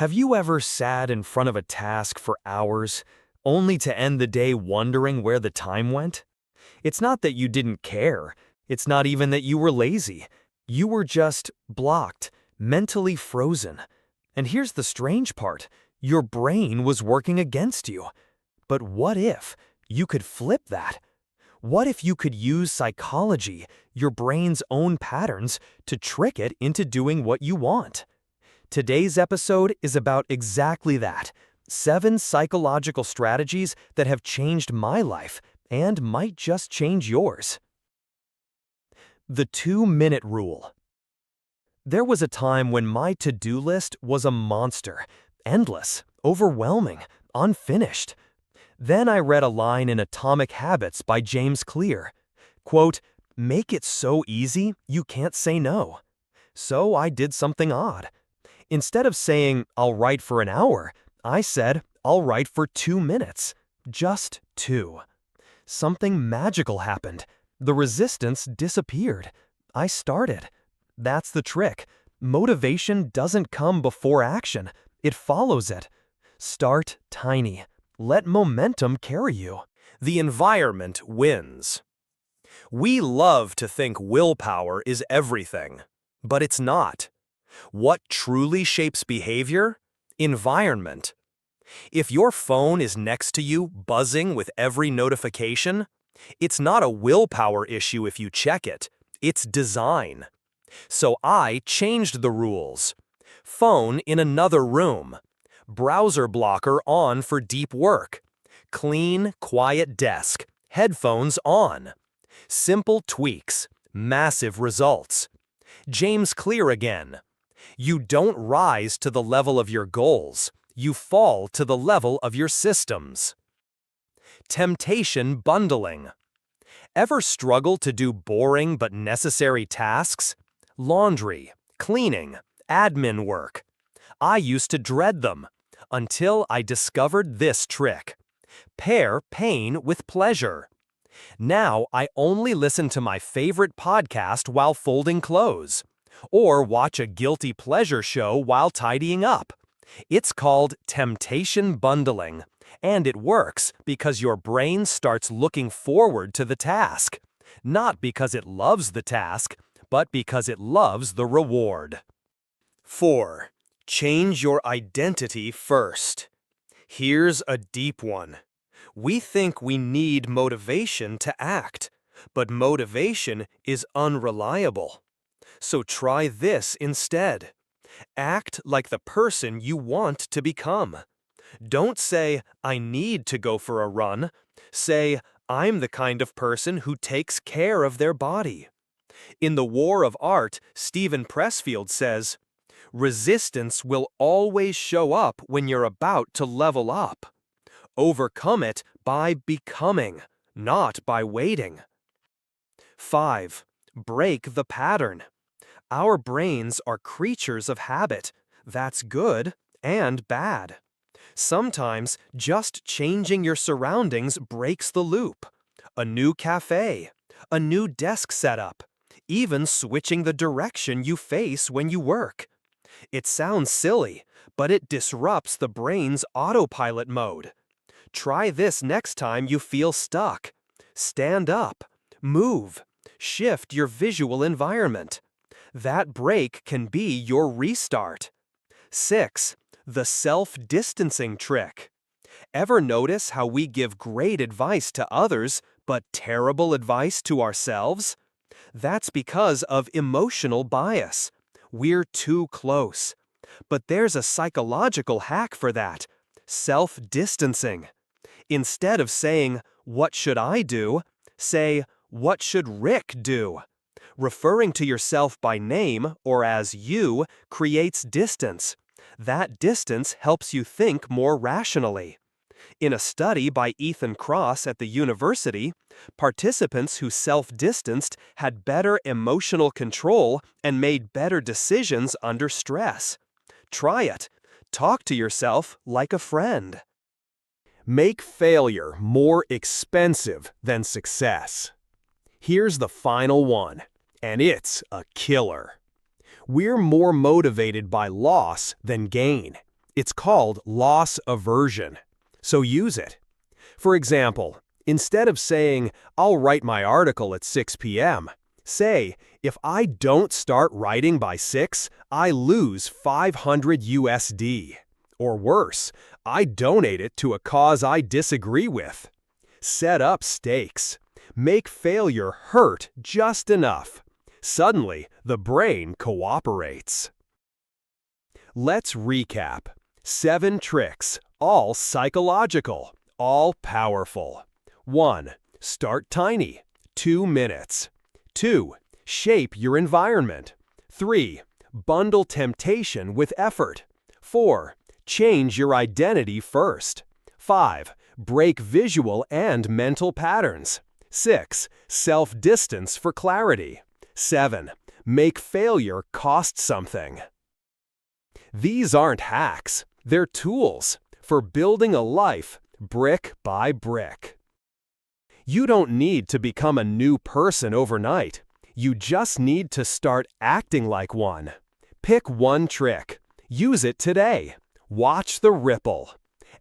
Have you ever sat in front of a task for hours, only to end the day wondering where the time went? It's not that you didn't care. It's not even that you were lazy. You were just blocked, mentally frozen. And here's the strange part. Your brain was working against you. But what if you could flip that? What if you could use psychology, your brain's own patterns, to trick it into doing what you want? Today's episode is about exactly that. 7 psychological strategies that have changed my life and might just change yours. The 2-minute rule. There was a time when my to-do list was a monster, endless, overwhelming, unfinished. Then I read a line in Atomic Habits by James Clear. Quote, "Make it so easy you can't say no." So I did something odd. Instead of saying, "I'll write for an hour," I said, "I'll write for 2 minutes." Just 2. Something magical happened. The resistance disappeared. I started. That's the trick. Motivation doesn't come before action. It follows it. Start tiny. Let momentum carry you. The environment wins. We love to think willpower is everything, but it's not. What truly shapes behavior? Environment. If your phone is next to you, buzzing with every notification, it's not a willpower issue if you check it. It's design. So I changed the rules. Phone in another room. Browser blocker on for deep work. Clean, quiet desk. Headphones on. Simple tweaks. Massive results. James Clear again. You don't rise to the level of your goals. You fall to the level of your systems. Temptation bundling. Ever struggle to do boring but necessary tasks? Laundry, cleaning, admin work. I used to dread them until I discovered this trick. Pair pain with pleasure. Now I only listen to my favorite podcast while folding clothes, or watch a guilty pleasure show while tidying up. It's called temptation bundling, and it works because your brain starts looking forward to the task, not because it loves the task, but because it loves the reward. 4. Change your identity first. Here's a deep one. We think we need motivation to act, but motivation is unreliable. So try this instead. Act like the person you want to become. Don't say, "I need to go for a run." Say, "I'm the kind of person who takes care of their body." In The War of Art, Steven Pressfield says, "Resistance will always show up when you're about to level up. Overcome it by becoming, not by waiting." 5. Break the pattern. Our brains are creatures of habit. That's good and bad. Sometimes just changing your surroundings breaks the loop. A new cafe, a new desk setup, even switching the direction you face when you work. It sounds silly, but it disrupts the brain's autopilot mode. Try this next time you feel stuck. Stand up, move, shift your visual environment. That break can be your restart. 6. The self-distancing trick. Ever notice how we give great advice to others, but terrible advice to ourselves? That's because of emotional bias. We're too close. But there's a psychological hack for that. Self-distancing. Instead of saying, "What should I do?" say, "What should Rick do?" Referring to yourself by name or as you creates distance. That distance helps you think more rationally. In a study by Ethan Kross at the university, participants who self-distanced had better emotional control and made better decisions under stress. Try it. Talk to yourself like a friend. Make failure more expensive than success. Here's the final one, and it's a killer. We're more motivated by loss than gain. It's called loss aversion. So use it. For example, instead of saying, "I'll write my article at 6 p.m., say, "If I don't start writing by 6, I lose 500 USD. Or worse, I donate it to a cause I disagree with. Set up stakes. Make failure hurt just enough. Suddenly, the brain cooperates. Let's recap. 7 tricks, all psychological, all powerful. 1. Start tiny. 2 minutes. 2. Shape your environment. 3. Bundle temptation with effort. 4. Change your identity first. 5. Break visual and mental patterns. 6. Self-distance for clarity. 7. Make failure cost something. These aren't hacks, they're tools for building a life brick by brick. You don't need to become a new person overnight. You just need to start acting like one. Pick one trick. Use it today. Watch the ripple.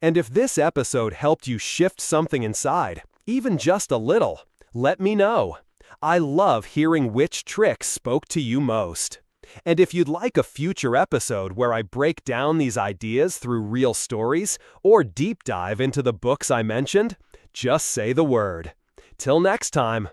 And if this episode helped you shift something inside, even just a little, let me know. I love hearing which trick spoke to you most. And if you'd like a future episode where I break down these ideas through real stories or deep dive into the books I mentioned, just say the word. Till next time.